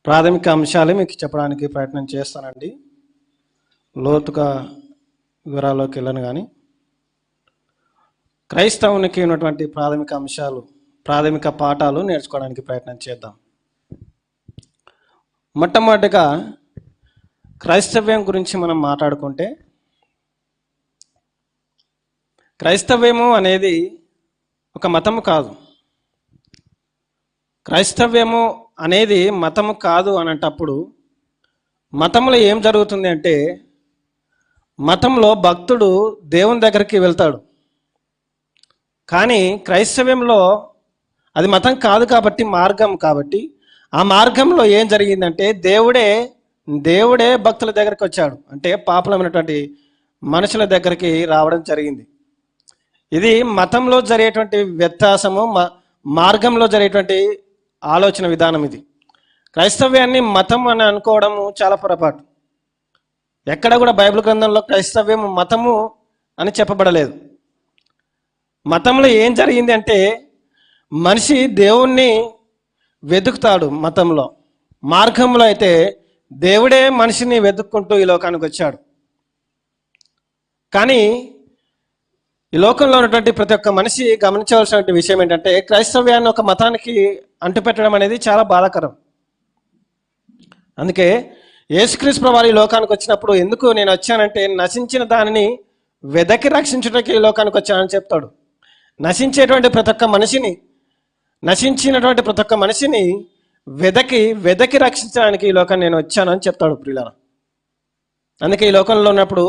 ప్రాథమిక అంశాలే మీకు చెప్పడానికి ప్రయత్నం చేస్తానండి. లోతుగా వివరాల్లోకి వెళ్ళను కానీ క్రైస్తవునికి ఉన్నటువంటి ప్రాథమిక అంశాలు, ప్రాథమిక పాఠాలు నేర్చుకోవడానికి ప్రయత్నం చేద్దాం. మొట్టమొదటిగా క్రైస్తవ్యం గురించి మనం మాట్లాడుకుంటే, క్రైస్తవ్యము అనేది ఒక మతము కాదు. క్రైస్తవ్యము అనేది మతము కాదు అనేటప్పుడు మతంలో ఏం జరుగుతుంది అంటే, మతంలో భక్తుడు దేవుని దగ్గరికి వెళ్తాడు. కానీ క్రైస్తవ్యంలో అది మతం కాదు కాబట్టి, మార్గం కాబట్టి, ఆ మార్గంలో ఏం జరిగిందంటే దేవుడే భక్తుల దగ్గరికి వచ్చాడు. అంటే పాపలమైనటువంటి మనుషుల దగ్గరికి రావడం జరిగింది. ఇది మతంలో జరిగేటువంటి వ్యత్యాసము, మార్గంలో జరిగేటువంటి ఆలోచన విధానం. ఇది క్రైస్తవ్యాన్ని మతం అని అనుకోవడం చాలా పొరపాటు. ఎక్కడ కూడా బైబిల్ గ్రంథంలో క్రైస్తవ్యం మతము అని చెప్పబడలేదు. మతంలో ఏం జరిగింది అంటే, మనిషి దేవుణ్ణి వెతుకుతాడు. మతంలో, మార్గంలో అయితే దేవుడే మనిషిని వెతుక్కుంటూ ఈ లోకానికి వచ్చాడు. కానీ ఈ లోకంలో ఉన్నటువంటి ప్రతి ఒక్క మనిషి గమనించవలసినటువంటి విషయం ఏంటంటే, క్రైస్తవ్యాన్ని ఒక మతానికి అంటుపెట్టడం అనేది చాలా బాధాకరం. అందుకే యేసుక్రీస్తు ప్రభువు ఈ లోకానికి వచ్చినప్పుడు, ఎందుకు నేను వచ్చానంటే నశించిన దానిని వెదకి రక్షించుటకి ఈ లోకానికి వచ్చానని చెప్తాడు. నశించినటువంటి ప్రతి ఒక్క మనిషిని వెదకి రక్షించడానికి ఈ లోకాన్ని నేను వచ్చానని చెప్తాడు ప్రియులారా. అందుకే ఈ లోకంలో ఉన్నప్పుడు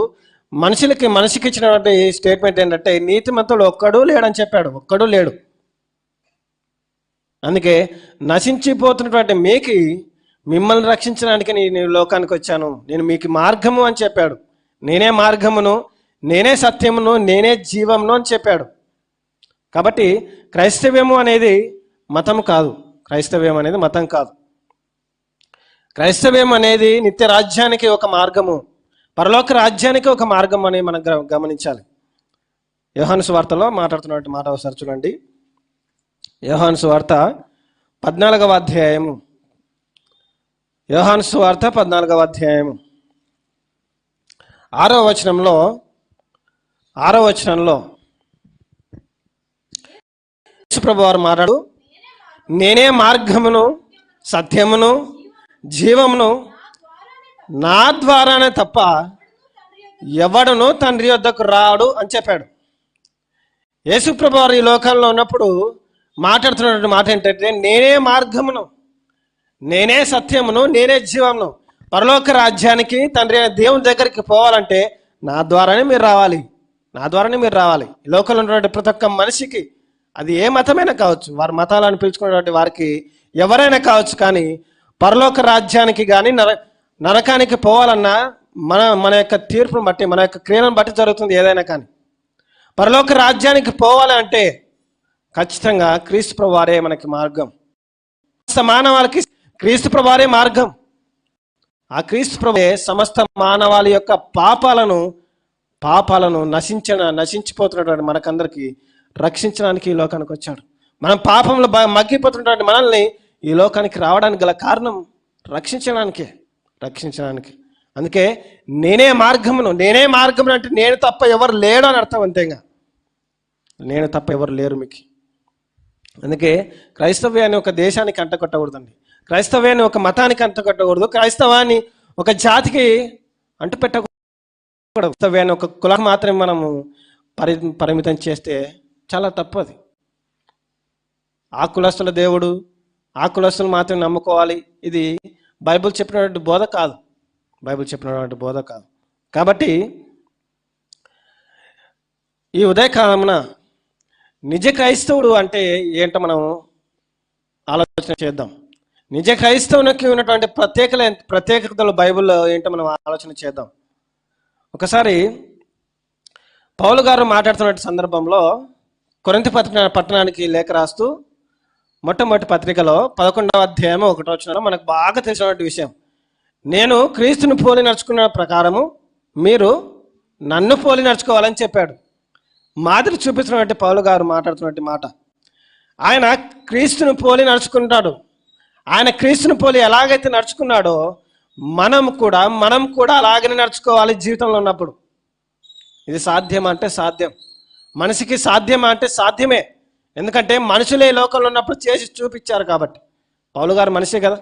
మనిషికి ఇచ్చినటువంటి స్టేట్మెంట్ ఏంటంటే, నీతిమంతుడు ఒక్కడూ లేడని చెప్పాడు. ఒక్కడూ లేడు. అందుకే నశించిపోతున్నటువంటి మిమ్మల్ని రక్షించడానికి నేను లోకానికి వచ్చాను, నేను మీకు మార్గము అని చెప్పాడు. నేనే మార్గమును, నేనే సత్యమును, నేనే జీవమును అని చెప్పాడు. కాబట్టి క్రైస్తవ్యము అనేది మతం కాదు. క్రైస్తవ్యం అనేది మతం కాదు. క్రైస్తవ్యం అనేది నిత్య రాజ్యానికి ఒక మార్గము, పరలోక రాజ్యానికి ఒక మార్గం అని మనం గమనించాలి. యోహాను సువార్తలో మాట్లాడుతున్నటువంటి మాట ఒకసారి చూడండి. యోహాను సువార్త 14వ అధ్యాయము. యోహాను సువార్త 14వ అధ్యాయము 6వ వచనంలో యేసుప్రభువు వారు మాట్లాడు, నేనే మార్గమును, సత్యమును, జీవమును, నా ద్వారానే తప్ప ఎవడును తండ్రి వద్దకు రాడు అని చెప్పాడు. యేసుప్రభువు వారు ఈ లోకంలో ఉన్నప్పుడు మాట్లాడుతున్నటువంటి మాట ఏంటంటే, నేనే మార్గమును, నేనే సత్యమును, నేనే జీవమును. పరలోక రాజ్యానికి తండ్రి అయిన దేవుని దగ్గరికి పోవాలంటే నా ద్వారానే మీరు రావాలి. ఈ లోకంలో ఉన్నటువంటి ప్రతి ఒక్క మనిషికి, అది ఏ మతమైనా కావచ్చు, వారి మతాలను పిలుచుకున్నటువంటి వారికి ఎవరైనా కావచ్చు, కానీ పరలోక రాజ్యానికి కానీ నరకానికి పోవాలన్నా మన యొక్క తీర్పును బట్టి, మన యొక్క క్రియలను బట్టి జరుగుతుంది ఏదైనా. కానీ పరలోక రాజ్యానికి పోవాలంటే ఖచ్చితంగా క్రీస్తు ప్రభువారే మనకి మార్గం. మానవాళికి క్రీస్తు ప్రభువారే మార్గం. ఆ క్రీస్తు ప్రభువే సమస్త మానవాళి యొక్క పాపాలను నశించిపోతున్నటువంటి మనకందరికీ రక్షించడానికి ఈ లోకానికి వచ్చాడు. మనం పాపంలో మగ్గిపోతున్నటువంటి మనల్ని ఈ లోకానికి రావడానికి గల కారణం రక్షించడానికి. అందుకే నేనే మార్గమును అంటే నేను తప్ప ఎవరు లేడు అని అర్థం. అంతేగా, నేను తప్ప ఎవరు లేరు మీకు. అందుకే క్రైస్తవ్యాన్ని ఒక దేశానికి అంటగొట్టకూడదండి. క్రైస్తవ్యాన్ని ఒక మతానికి అంటగొట్టకూడదు. క్రైస్తవాన్ని ఒక జాతికి అంటుపెట్టకూడదు. క్రైస్తవ్యాన్ని ఒక కులానికి మాత్రమే మనము పరిమితం చేస్తే చాలా తప్పది. ఆ కులస్తుల దేవుడు, ఆ కులస్తులు మాత్రమే నమ్ముకోవాలి, ఇది బైబిల్ చెప్పినటువంటి బోధ కాదు. కాబట్టి ఈ ఉదయకాలమున నిజ క్రైస్తవుడు అంటే ఏంటో మనం ఆలోచన చేద్దాం. నిజ క్రైస్తవునికి ఉన్నటువంటి ప్రత్యేకతలు బైబిల్లో ఏంటో మనం ఆలోచన చేద్దాం. ఒకసారి పౌలు గారు మాట్లాడుతున్న సందర్భంలో కొరింథీ పట్టణానికి లేఖ రాస్తూ మొట్టమొదటి పత్రికలో 11వ అధ్యాయము 1వ వచనంలో మనకు బాగా తెలిసినటువంటి విషయం, నేను క్రీస్తుని పోలి నడుచుకున్న ప్రకారము మీరు నన్ను పోలి నడుచుకోవాలని చెప్పాడు. మాదిరి చూపిస్తున్నటువంటి పౌలు గారు మాట్లాడుతున్నటువంటి మాట, ఆయన క్రీస్తుని పోలి నడుచుకుంటాడు. ఆయన క్రీస్తుని పోలి ఎలాగైతే నడుచుకున్నాడో మనం కూడా అలాగనే నడుచుకోవాలి జీవితంలో ఉన్నప్పుడు. ఇది సాధ్యమా అంటే సాధ్యం. మనిషికి సాధ్యమా అంటే సాధ్యమే. ఎందుకంటే మనుషులే లోకంలో ఉన్నప్పుడు చేసి చూపించారు కాబట్టి. పౌలు గారు మనిషే కదా.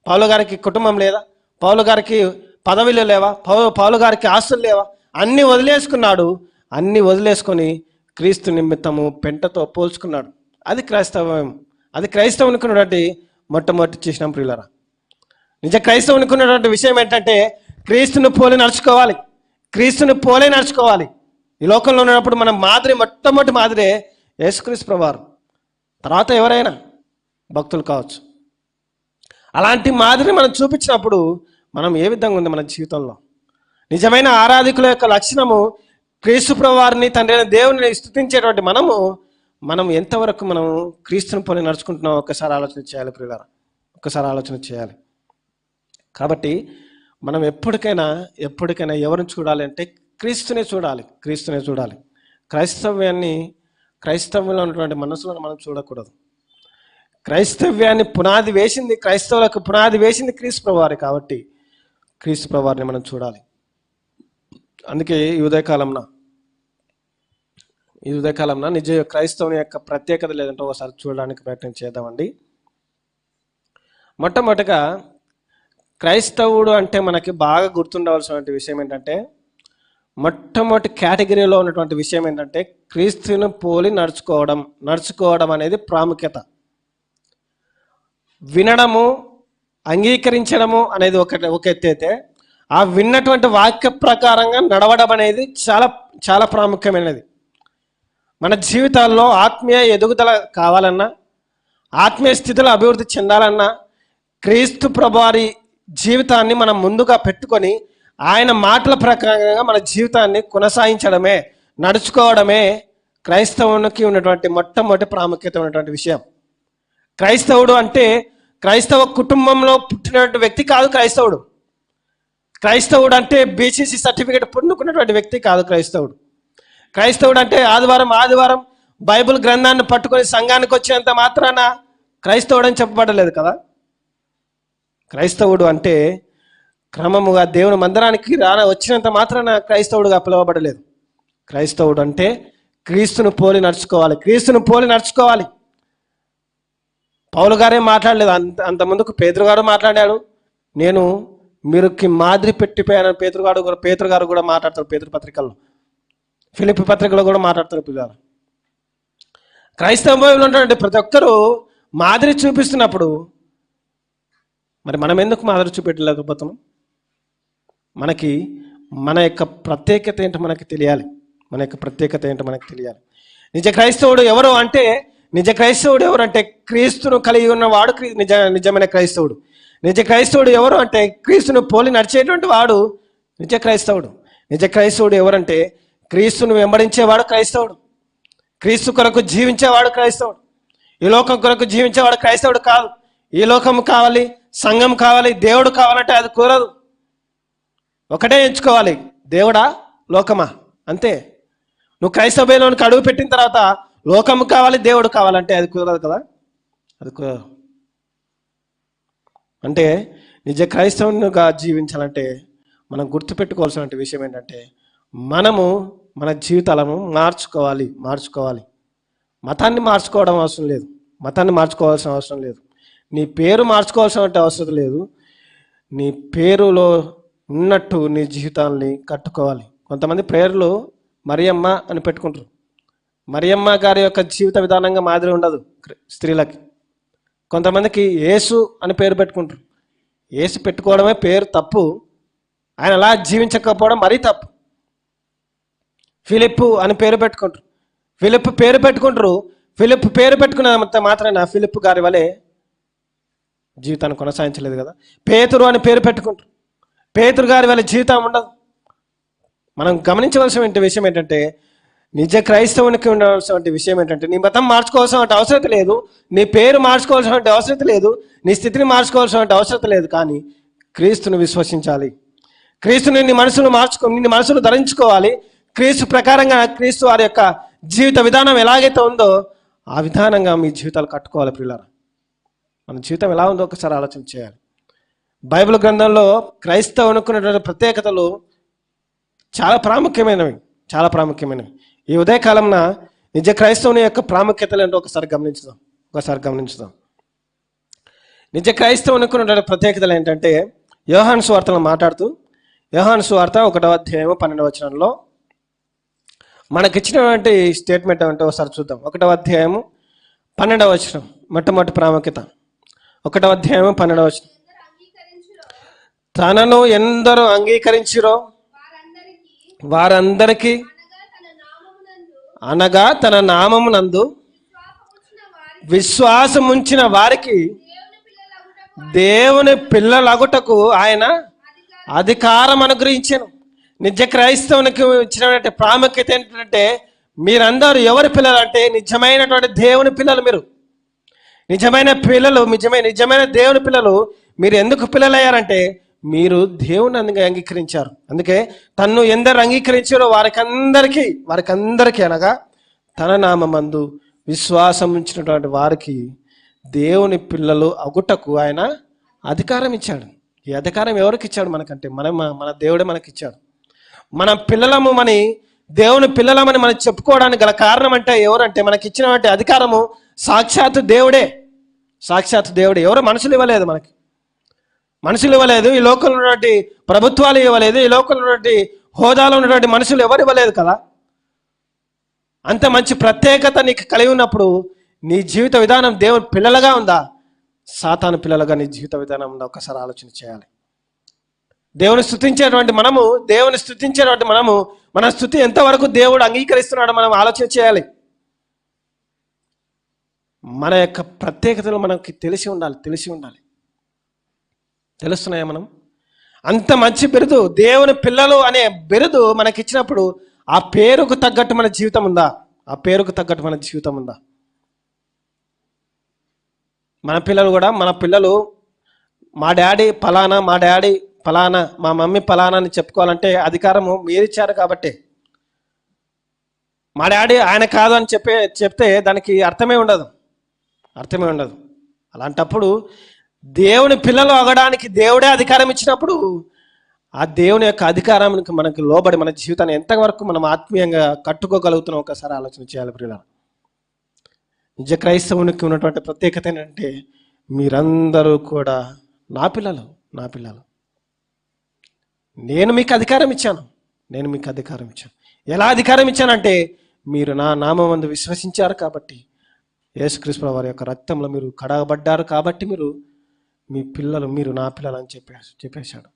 పౌలు గారికి కుటుంబం లేదా? పౌలు గారికి పదవిలు లేవా? పౌలు గారికి ఆస్తులు లేవా? అన్నీ వదిలేసుకున్నాడు. అన్నీ వదిలేసుకొని క్రీస్తు నిమిత్తము పెంటతో పోల్చుకున్నాడు. అది క్రైస్తవం. అది క్రైస్తవునికి ఉన్నటువంటి మొట్టమొదటి చేసిన ప్రియులరా. నిజ క్రైస్తవునికి ఉన్నటువంటి విషయం ఏంటంటే క్రీస్తుని పోలి నడుచుకోవాలి. క్రీస్తుని పోలే నడుచుకోవాలి. ఈ లోకంలో ఉన్నప్పుడు మనం మొట్టమొదటి మాదిరే యేసుక్రీస్తు ప్రభువారు. తర్వాత ఎవరైనా భక్తులు కావచ్చు. అలాంటి మాదిరి మనం చూపించినప్పుడు మనం ఏ విధంగా ఉంది మన జీవితంలో? నిజమైన ఆరాధికుల యొక్క లక్షణము క్రీస్తు ప్రభువారిని, తండ్రి అయిన దేవుని స్తుతించేటువంటి మనం ఎంతవరకు మనం క్రీస్తుని పోలి నడుచుకుంటున్నాం ఒక్కసారి ఆలోచన చేయాలి ప్రియులారా. ఒక్కసారి ఆలోచన చేయాలి. కాబట్టి మనం ఎప్పటికైనా ఎవరిని చూడాలి అంటే క్రీస్తునే చూడాలి. క్రైస్తవ్యంలో ఉన్నటువంటి మనసులను మనం చూడకూడదు. క్రైస్తవ్యాన్ని క్రైస్తవులకు పునాది వేసింది క్రీస్తు ప్రభువారే. కాబట్టి క్రీస్తు ప్రభువారిని మనం చూడాలి. అందుకే ఈ ఉదయకాలంలో నిజ క్రైస్తవుని యొక్క ప్రత్యేకత లేదంటే ఒకసారి చూడడానికి ప్రయత్నం చేద్దామండి. మొట్టమొదటిగా క్రైస్తవుడు అంటే మనకి బాగా గుర్తుండవలసినటువంటి విషయం ఏంటంటే, మొట్టమొదటి కేటగిరీలో ఉన్నటువంటి విషయం ఏంటంటే క్రీస్తుని పోలి నడుచుకోవడం అనేది ప్రాముఖ్యత. వినడము, అంగీకరించడము అనేది ఒక ఎత్తు అయితే, ఆ విన్నటువంటి వాక్య ప్రకారంగా నడవడం అనేది చాలా చాలా ప్రాముఖ్యమైనది. మన జీవితాల్లో ఆత్మీయ ఎదుగుదల కావాలన్నా, ఆత్మీయ స్థితిలో అభివృద్ధి చెందాలన్నా క్రీస్తు ప్రభువారి జీవితాన్ని మనం ముందుగా పెట్టుకొని ఆయన మాటల ప్రకారంగా మన జీవితాన్ని కొనసాగించడమే, నడుచుకోవడమే క్రైస్తవునికి ఉన్నటువంటి మొట్టమొదటి ప్రాముఖ్యత ఉన్నటువంటి విషయం. క్రైస్తవుడు అంటే క్రైస్తవ కుటుంబంలో పుట్టినటువంటి వ్యక్తి కాదు క్రైస్తవుడు. క్రైస్తవుడు అంటే బీసీసీ సర్టిఫికేట్ పొందుకున్నటువంటి వ్యక్తి కాదు క్రైస్తవుడు అంటే ఆదివారం బైబిల్ గ్రంథాన్ని పట్టుకొని సంఘానికి వచ్చేంత మాత్రాన క్రైస్తవుడు అని చెప్పబడలేదు కదా. క్రైస్తవుడు అంటే క్రమముగా దేవుని మందిరానికి వచ్చినంత మాత్రాన క్రైస్తవుడుగా పిలువబడలేదు. క్రైస్తవుడు అంటే క్రీస్తును పోలి నడుచుకోవాలి. పౌలు గారే మాట్లాడలేదు. అంత ముందుకు పేతురు గారు మాట్లాడాడు. నేను మీరుకి మాదిరి పెట్టిపోయాను. పేతురు గారు కూడా మాట్లాడతారు. పేతురు పత్రికల్లో, ఫిలిప్పీ పత్రికలో కూడా మాట్లాడతారు. పిల్లలు, క్రైస్తవంలో ఉన్నటువంటి ప్రతి ఒక్కరూ మాదిరి చూపిస్తున్నప్పుడు మరి మనం ఎందుకు మాదిరి చూపెట్టలేకపోతున్నాం? మన యొక్క ప్రత్యేకత ఏంటో మనకి తెలియాలి. నిజ క్రైస్తవుడు ఎవరు అంటే క్రీస్తును కలిగి ఉన్నవాడు నిజమైన క్రైస్తవుడు. నిజ క్రైస్తవుడు ఎవరు అంటే క్రీస్తును పోలి నడిచేటువంటి వాడు నిజ క్రైస్తవుడు ఎవరంటే క్రీస్తును వెంబడించేవాడు క్రైస్తవుడు. క్రీస్తు కొరకు జీవించేవాడు క్రైస్తవుడు. ఈ లోకం కొరకు జీవించేవాడు క్రైస్తవుడు కాదు. ఈ లోకం కావాలి, సంఘం కావాలి, దేవుడు కావాలంటే అది కుదరదు. ఒకటే ఎంచుకోవాలి, దేవుడా లోకమా, అంతే. నువ్వు క్రైస్తవ్యంలోనికి అడుగు పెట్టిన తర్వాత లోకము కావాలి, దేవుడు కావాలంటే అది కుదరదు కదా. అది కుదరదు. అంటే నిజ క్రైస్తవునిగా జీవించాలంటే మనం గుర్తుపెట్టుకోవాల్సిన విషయం ఏంటంటే మనము మన జీవితాలను మార్చుకోవాలి. మతాన్ని మార్చుకోవాల్సిన అవసరం లేదు. నీ పేరు మార్చుకోవాల్సిన అవసరం లేదు. నీ పేరులో ఉన్నట్టు నీ జీవితాన్ని కట్టుకోవాలి. కొంతమంది పేర్లు మరియమ్మ అని పెట్టుకుంటారు. మరియమ్మ గారి యొక్క జీవిత విధానంగా మాదిరి ఉండదు స్త్రీలకి. కొంతమందికి యేసు అని పేరు పెట్టుకుంటారు. యేసు పెట్టుకోవడమే పేరు తప్పు, ఆయన అలా జీవించకపోవడం మరీ తప్పు. ఫిలిప్పు అని పేరు పెట్టుకుంటారు. ఫిలిప్పు పేరు పెట్టుకున్నంత మాత్రాన ఫిలిప్పు గారి వలె జీవితాన్ని కొనసాగించలేదు కదా. పేతురు అని పేరు పెట్టుకుంటారు. పేతురు గారి వల్ల జీవితం ఉండదు. మనం గమనించవలసిన విషయం ఏంటంటే నిజ క్రైస్తవునికి ఉండవలసిన విషయం ఏంటంటే నీ మతం మార్చుకోవాల్సిన అవసరం లేదు, నీ పేరు మార్చుకోవాల్సిన అవసరం లేదు, నీ స్థితిని మార్చుకోవాల్సిన అవసరం లేదు. కానీ క్రీస్తుని విశ్వసించాలి. క్రీస్తుని నీ మనసును ధరించుకోవాలి. క్రీస్తు ప్రకారంగా క్రీస్తు వారి యొక్క జీవిత విధానం ఎలాగైతే ఉందో ఆ విధానంగా మీ జీవితాలు కట్టుకోవాలి ప్రియులారా. మన జీవితం ఎలా ఉందో ఒకసారి ఆలోచన చేయాలి. బైబిల్ గ్రంథంలో క్రైస్తవునుకున్నటువంటి ప్రత్యేకతలు చాలా ప్రాముఖ్యమైనవి, చాలా ప్రాముఖ్యమైనవి. ఈ ఉదయకాలంన నిజ క్రైస్తవుని యొక్క ప్రాముఖ్యతలు ఏంటో ఒకసారి గమనించుదాం. నిజ క్రైస్తవునుకున్నటువంటి ప్రత్యేకతలు ఏంటంటే, యోహాను సువార్తను మాట్లాడుతూ యోహాను సువార్త 1వ అధ్యాయం 12వ వచనంలో మనకిచ్చినటువంటి స్టేట్మెంట్ అంటే ఒకసారి చూద్దాం. 1వ అధ్యాయము 12వ వచనం, మొట్టమొదటి ప్రాముఖ్యత. 1వ అధ్యాయము 12వ వచనం, తనను ఎందరూ అంగీకరించిరో వారందరికీ అనగా తన నామమునందు విశ్వాసముంచిన వారికి దేవుని పిల్లలగుటకు ఆయన అధికారం అనుగ్రహించాను. నిజ క్రైస్తవునికి ఇచ్చినటువంటి ప్రాముఖ్యత ఏంటంటే, మీరందరూ ఎవరి పిల్లలు అంటే నిజమైనటువంటి దేవుని పిల్లలు. మీరు నిజమైన పిల్లలు, నిజమైన దేవుని పిల్లలు. మీరు ఎందుకు పిల్లలయ్యారంటే మీరు దేవుని అంగీకరించారు. అందుకే తన్ను ఎందరు అంగీకరించారో వారికందరికీ అనగా తన నామమందు విశ్వాసం ఉంచినటువంటి వారికి దేవుని పిల్లలు అగుటకు ఆయన అధికారం ఇచ్చాడు. ఈ అధికారం ఎవరికి ఇచ్చాడు? మనకంటే మన దేవుడే మనకిచ్చాడు. మన పిల్లలమని, దేవుని పిల్లలమని మనం చెప్పుకోవడానికి గల కారణం అంటే ఎవరంటే, మనకి ఇచ్చినటువంటి అధికారము సాక్షాత్తు దేవుడే. ఎవరో మనుషులు ఇవ్వలేదు, మనుషులు ఇవ్వలేదు. ఈ లోకంలో ఉన్నటువంటి ప్రభుత్వాలు ఇవ్వలేదు. ఈ లోకంలో ఉన్నటువంటి హోదాలో ఉన్నటువంటి మనుషులు ఎవరు ఇవ్వలేదు కదా. అంత మంచి ప్రత్యేకత నీకు కలిగి ఉన్నప్పుడు నీ జీవిత విధానం దేవుని పిల్లలుగా ఉందా, సాతాను పిల్లలుగా నీ జీవిత విధానం ఉందా? ఒకసారి ఆలోచన చేయాలి. దేవుని స్తుతించేటువంటి మనము మన స్తుతి ఎంతవరకు దేవుడు అంగీకరిస్తున్నాడో మనం ఆలోచన చేయాలి. మన యొక్క ప్రత్యేకతలు మనకి తెలిసి ఉండాలి. తెలుస్తున్నాయా? మనం అంత మంచి బిరుదు, దేవుని పిల్లలు అనే బిరుదు మనకిచ్చినప్పుడు ఆ పేరుకు తగ్గట్టు మన జీవితం ఉందా? మన పిల్లలు మా డాడీ ఫలానా, మా మమ్మీ ఫలానా అని చెప్పుకోవాలంటే అధికారము మీరిచ్చారు కాబట్టి. మా డాడీ ఆయన కాదు అని చెప్తే దానికి అర్థమే ఉండదు. అలాంటప్పుడు దేవుని పిల్లలు అవ్వడానికి దేవుడే అధికారం ఇచ్చినప్పుడు ఆ దేవుని యొక్క అధికారానికి మనకు లోబడి మన జీవితాన్ని ఎంతవరకు మనం ఆత్మీయంగా కట్టుకోగలుగుతున్నాం ఒకసారి ఆలోచన చేయాలి. ప్రియులారా, నిజ క్రైస్తవునికి ఉన్నటువంటి ప్రత్యేకత ఏంటంటే, మీరందరూ కూడా నా పిల్లలు. నేను మీకు అధికారం ఇచ్చాను. ఎలా అధికారం ఇచ్చానంటే, మీరు నా నామమందు విశ్వసించారు కాబట్టి, యేసుక్రీస్తు వారి యొక్క రక్తంలో మీరు కడగబడ్డారు కాబట్టి మీరు నా పిల్లలు అని చెప్పేశాడు.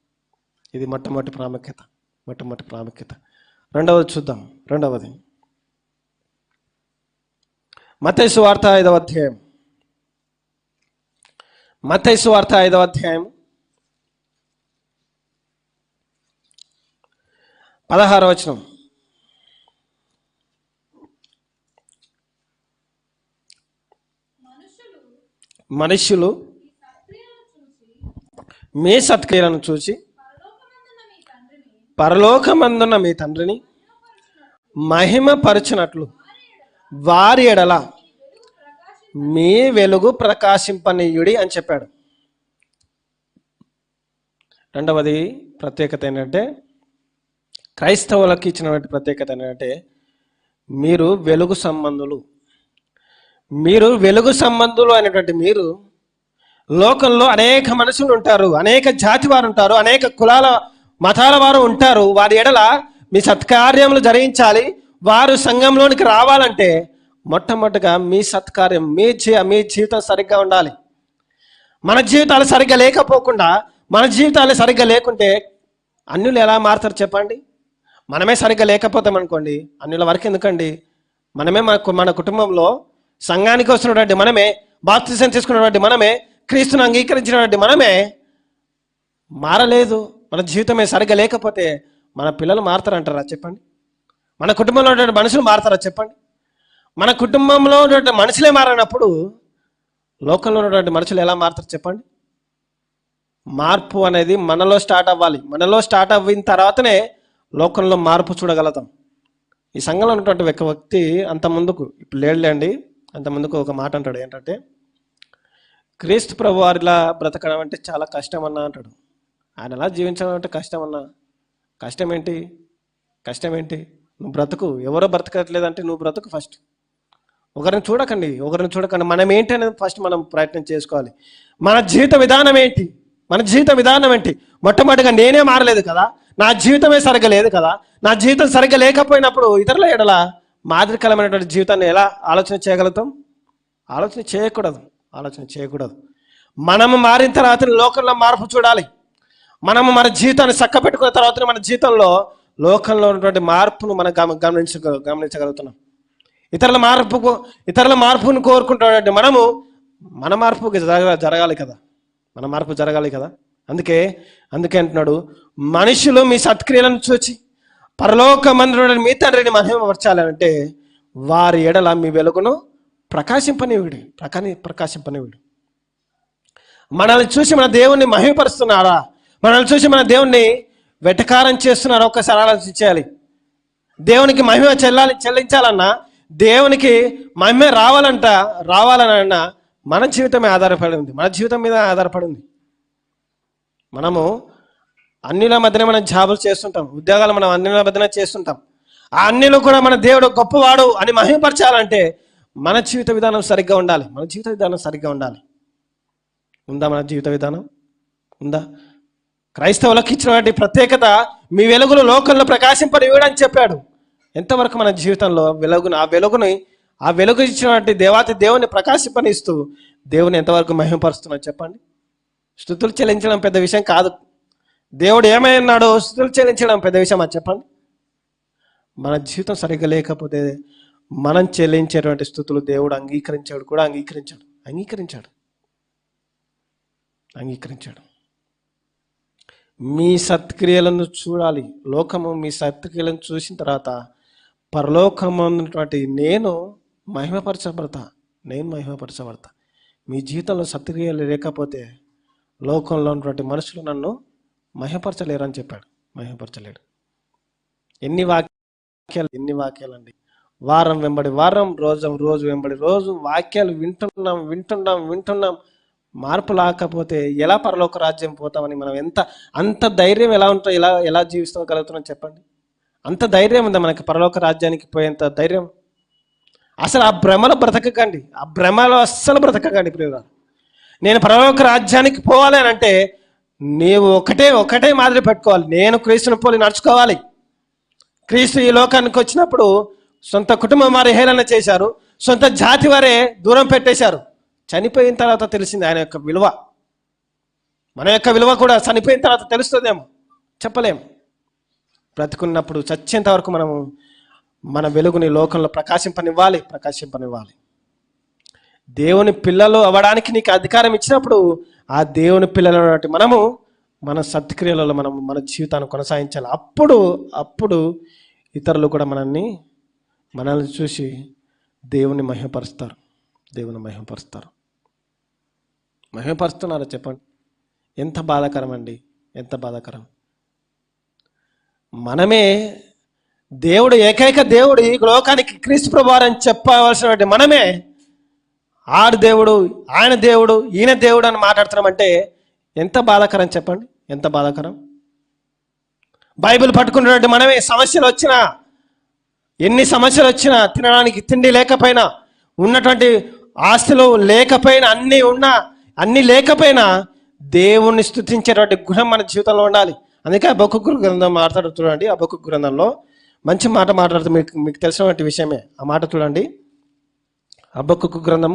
ఇది మొట్టమొదటి ప్రాముఖ్యత. రెండవది చూద్దాం. మత్తయి సువార్త 5వ అధ్యాయం. 16వ వచనం. మనుష్యులు మీ సత్క్రియలను చూసి పరలోకమందున్న మీ తండ్రిని మహిమపరచునట్లు వారి ఎడల మీ వెలుగు ప్రకాశింపనీయుడి అని చెప్పాడు. రెండవది ప్రత్యేకత ఏంటంటే, క్రైస్తవులకు ఇచ్చినటువంటి ప్రత్యేకత ఏంటంటే, మీరు వెలుగు సంబంధులు అనేటువంటి మీరు లోకంలో అనేక మనుషులు ఉంటారు, అనేక జాతి వారు ఉంటారు, అనేక కులాల మతాల వారు ఉంటారు. వారి ఎడల మీ సత్కార్యములు జరిగించాలి. వారు సంఘంలోనికి రావాలంటే మొట్టమొదటిగా మీ సత్కార్యం, మీ జీవితం సరిగ్గా ఉండాలి. మన జీవితాలు సరిగ్గా లేకుంటే అన్యులు ఎలా మారుతారు చెప్పండి? మనమే సరిగ్గా లేకపోతామనుకోండి, అన్యుల వరకు ఎందుకండి? మనమే మన కుటుంబంలో సంఘానికి వస్తున్నటువంటి మనమే, బాప్తిసం తీసుకున్నటువంటి మనమే, క్రీస్తును అంగీకరించినటువంటి మనమే మారలేదు. మన జీవితమే సరిగ్గా లేకపోతే మన పిల్లలు మారుతారంటారా చెప్పండి? మన కుటుంబంలో ఉన్నటువంటి మనుషులు మారుతారా చెప్పండి? మన కుటుంబంలో ఉన్నటువంటి మనుషులే మారినప్పుడు లోకంలో ఉన్నటువంటి మనుషులు ఎలా మారుతారు చెప్పండి? మార్పు అనేది మనలో స్టార్ట్ అవ్వాలి. మనలో స్టార్ట్ అయిన తర్వాతనే లోకంలో మార్పు చూడగలుగుతాం. ఈ సంఘంలో ఉన్నటువంటి ఒక వ్యక్తి అంత ముందుకు, ఇప్పుడు లేడులేండి, అంత ముందుకు ఒక మాట అంటాడు. ఏంటంటే, క్రీస్తు ప్రభు వారిలా బ్రతకడం అంటే చాలా కష్టం అన్నా అంటాడు. ఆయన ఎలా జీవించడం అంటే కష్టం అన్నా. కష్టం ఏంటి? కష్టం ఏంటి? నువ్వు బ్రతుకు. ఎవరో బ్రతకట్లేదంటే నువ్వు బ్రతుకు ఫస్ట్. ఒకరిని చూడకండి. మనం ఏంటి అనేది ఫస్ట్ మనం ప్రయత్నం చేసుకోవాలి. మన జీవిత విధానం ఏంటి? మొట్టమొదటిగా నేనే మారలేదు కదా, నా జీవితమే సరిగ్గా లేదు కదా. నా జీవితం సరిగ్గా లేకపోయినప్పుడు ఇతరుల ఎడల మాదిరికరమైనటువంటి జీవితాన్ని ఎలా ఆలోచన చేయగలుగుతాం? ఆలోచన చేయకూడదు. మనము మారిన తర్వాత లోకంలో మార్పు చూడాలి. మనము మన జీవితాన్ని చక్కబెట్టుకున్న తర్వాత మన జీవితంలో లోకంలో ఉన్నటువంటి మార్పును మనం గమనించగలుగుతున్నాం. ఇతరుల మార్పును కోరుకుంటున్నటువంటి మనము మన మార్పు జరగాలి కదా. అందుకే అంటున్నాడు, మనుషులు మీ సత్క్రియలను చూచి పరలోకమందున మీ తండ్రిని మహిమపరచాలి అంటే వారి ఎడల మీ వెలుగును ప్రకాశింపనివిడు. మనల్ని చూసి మన దేవుణ్ణి మహిమపరుస్తున్నారా? మనల్ని చూసి మన దేవుణ్ణి వెటకారం చేస్తున్నారా? ఒక్కసారి ఆలోచించాలి. దేవునికి మహిమ చెల్లించాలన్నా, దేవునికి మహిమ రావాలన్నా మన జీవితమే ఆధారపడి ఉంది. మన జీవితం మీద ఆధారపడి ఉంది. మనము అన్నిల మధ్యనే మనం జాబులు చేస్తుంటాం, ఉద్యోగాలు మనం అన్నిల మధ్యనే చేస్తుంటాం. ఆ అన్నిలు కూడా మన దేవుడు గొప్పవాడు అని మహిమపరచాలంటే మన జీవిత విధానం సరిగ్గా ఉండాలి. ఉందా మన జీవిత విధానం? ఉందా? క్రైస్తవులకు ఇచ్చినటువంటి ప్రత్యేకత మీ వెలుగులు లోకంలో ప్రకాశింపనివ్వడని చెప్పాడు. ఎంతవరకు మన జీవితంలో ఆ వెలుగు ఇచ్చినటువంటి దేవుని ప్రకాశింపనిస్తూ దేవుని ఎంతవరకు మహిమపరుస్తున్నాడు చెప్పండి. స్తుతులు చెల్లించడం పెద్ద విషయం కాదు. దేవుడు ఏమై ఉన్నాడో స్తుతులు చెల్లించడం పెద్ద విషయం అది చెప్పండి. మన జీవితం సరిగ్గా లేకపోతే మనం చెల్లించేటువంటి స్తుతులు దేవుడు అంగీకరించాడు. మీ సత్క్రియలను చూడాలి. లోకము మీ సత్క్రియలను చూసిన తర్వాత పరలోకము ఉన్నటువంటి నేను మహిమపరచబడతా. మీ జీవితంలో సత్క్రియలు లేకపోతే లోకంలో ఉన్నటువంటి మనుషులు నన్ను మహిమపరచలేరని చెప్పాడు. మహిమపరచలేడు. ఎన్ని వాక్యాలండి. వారం వెంబడి వారం, రోజు వెంబడి రోజు వాక్యాలు వింటున్నాం. మార్పు లేకపోతే ఎలా పరలోక రాజ్యం పోతామని మనం అంత ధైర్యం ఎలా జీవించగలుగుతున్నాం చెప్పండి. అంత ధైర్యం ఉందా మనకి పరలోక రాజ్యానికి పోయేంత ధైర్యం? అసలు ఆ భ్రమలో బ్రతకకండి. అస్సలు బ్రతకకండి ప్రియులారా. నేను పరలోక రాజ్యానికి పోవాలి అని అంటే నీవు ఒకటే మాదిరి పెట్టుకోవాలి. నేను క్రీస్తుని పోలి నడుచుకోవాలి. క్రీస్తు ఈ లోకానికి వచ్చినప్పుడు సొంత కుటుంబం వారి హేళన చేశారు, సొంత జాతి వారే దూరం పెట్టేశారు. చనిపోయిన తర్వాత తెలిసింది ఆయన యొక్క విలువ. మన యొక్క విలువ కూడా చనిపోయిన తర్వాత తెలుస్తుందేమో, చెప్పలేము. బ్రతుకున్నప్పుడు చచ్చేంత వరకు మనము మన వెలుగుని లోకంలో ప్రకాశింపనివ్వాలి. దేవుని పిల్లలు అవ్వడానికి నీకు అధికారం ఇచ్చినప్పుడు ఆ దేవుని పిల్లలు మనము మన సత్క్రియలలో మన జీవితాన్ని కొనసాగించాలి. అప్పుడు ఇతరులు కూడా మనల్ని చూసి దేవుని మహిమపరుస్తారు. మహిమపరుస్తున్నారా చెప్పండి? ఎంత బాధాకరం అండి, ఎంత బాధాకరం. మనమే దేవుడు, ఏకైక దేవుడు ఈ లోకానికి క్రీస్తు ప్రభువారు అని చెప్పవలసినటువంటి మనమే ఆడు దేవుడు, ఆయన దేవుడు, ఈయన దేవుడు అని మాట్లాడుతున్నామంటే ఎంత బాధాకరం చెప్పండి. ఎంత బాధాకరం. బైబిల్ పట్టుకున్నటువంటి మనమే ఎన్ని సమస్యలు వచ్చినా, తినడానికి తిండి లేకపోయినా, ఉన్నటువంటి ఆస్తులు లేకపోయినా, అన్ని లేకపోయినా దేవుణ్ణి స్తుతించేటువంటి గుణం మన జీవితంలో ఉండాలి. అందుకే హబక్కూకు గ్రంథం మాట్లాడుతూ చూడండి. హబక్కూకు గ్రంథంలో మంచి మాట మాట్లాడుతూ మీకు తెలిసినటువంటి విషయమే. ఆ మాట చూడండి. హబక్కూకు గ్రంథం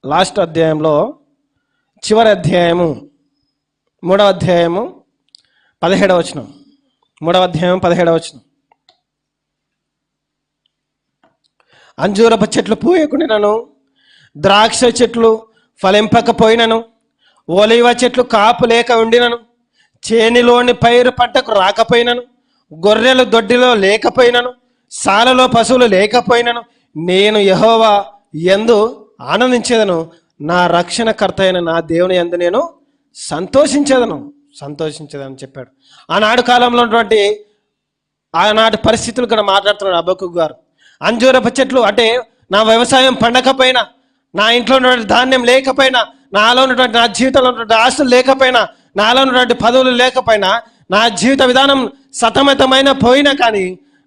3వ అధ్యాయంలో చివరి అధ్యాయము 3వ అధ్యాయము 17వ వచనం. 3వ అధ్యాయం 17వ వచనం. అంజూరపు చెట్లు పూయకుండాను, ద్రాక్ష చెట్లు ఫలింపకపోయినను, ఒలివ చెట్లు కాపు లేక ఉండినను, చేనిలోని పైరు పంటకు రాకపోయినను, గొర్రెలు దొడ్డిలో లేకపోయినను, సాలలో పశువులు లేకపోయినను, నేను యెహోవా యందు ఆనందించేదను, నా రక్షణకర్త అయిన నా దేవుని యందు నేను సంతోషించేదని చెప్పాడు. ఆనాడు కాలంలో ఉన్నటువంటి ఆనాటి పరిస్థితులు కూడా మాట్లాడుతున్నాడు హబక్కూకు గారు. అంజూరపు చెట్లు అంటే నా వ్యవసాయం పండకపోయినా, నా ఇంట్లో ఉన్నటువంటి ధాన్యం లేకపోయినా, నాలో ఉన్నటువంటి నా జీవితంలో ఉన్నటువంటి ఆస్తులు లేకపోయినా, నాలో ఉన్నటువంటి పదవులు లేకపోయినా, నా జీవిత విధానం సతమతమైన పోయినా కానీ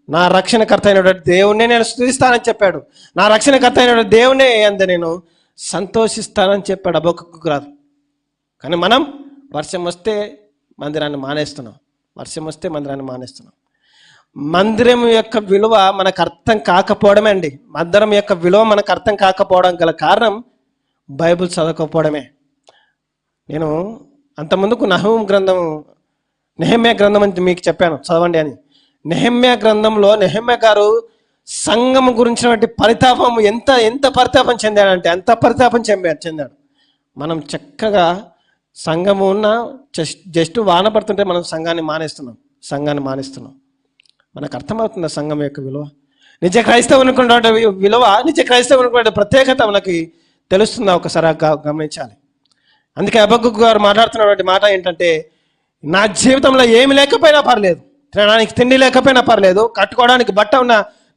నా రక్షణకర్త అయినటువంటి దేవుణ్ణి నేను స్తుతిస్తానని చెప్పాడు. నా రక్షణకర్త అయినటువంటి దేవుణ్ణి అంత నేను సంతోషిస్తానని చెప్పాడు హబక్కూకు రాజు. కానీ మనం వర్షం వస్తే మందిరాన్ని మానేస్తున్నాం. మందిరం యొక్క విలువ మనకు అర్థం కాకపోవడమే అండి. మందిరం యొక్క విలువ మనకు అర్థం కాకపోవడం గల కారణం బైబిల్ చదవకపోవడమే. నేను అంతకుముందుకు నెహెమ్యా గ్రంథం అని మీకు చెప్పాను చదవండి అని. నెహెమ్యా గ్రంథంలో నెహెమ్యా గారు సంఘం గురించినటువంటి పరితాపం ఎంత పరితాపం చెందాడంటే అంత పరితాపం చెందాడు. మనం చక్కగా సంఘము ఉన్న జస్ట్ వాన పడుతుంటే మనం సంఘాన్ని మానేస్తున్నాం. మనకు అర్థమవుతుంది సంఘం యొక్క విలువ, నిజ క్రైస్తవునికి విలువ, నిజ క్రైస్తవునికి ప్రత్యేకత మనకి తెలుస్తుందా ఒకసారి గమనించాలి. అందుకే హబక్కూకు గారు మాట్లాడుతున్నటువంటి మాట ఏంటంటే, నా జీవితంలో ఏమి లేకపోయినా పర్లేదు, తినడానికి తిండి లేకపోయినా పర్లేదు, కట్టుకోవడానికి బట్ట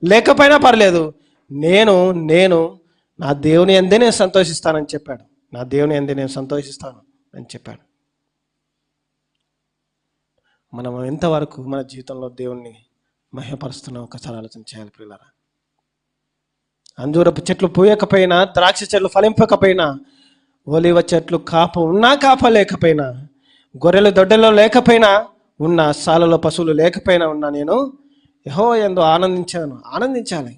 లేకపోయినా పర్లేదు, నేను నా దేవుని యందే నేను సంతోషిస్తానని చెప్పాడు. నా దేవుని యందే నేను సంతోషిస్తాను అని చెప్పాడు. మనం ఎంతవరకు మన జీవితంలో దేవుణ్ణి మహిమపరుస్తున్నాం ఒకసారి ఆలోచన చేయాలి ప్రియులారా. అంజూరపు చెట్లు పూయకపోయినా, ద్రాక్ష చెట్లు ఫలింపకపోయినా, ఒలివ చెట్లు కాప లేకపోయినా, గొర్రెలు దొడ్డలో లేకపోయినా, ఉన్న సాలలో పశువులు లేకపోయినా ఉన్నా నేను యెహోవా యందు ఆనందించాలి.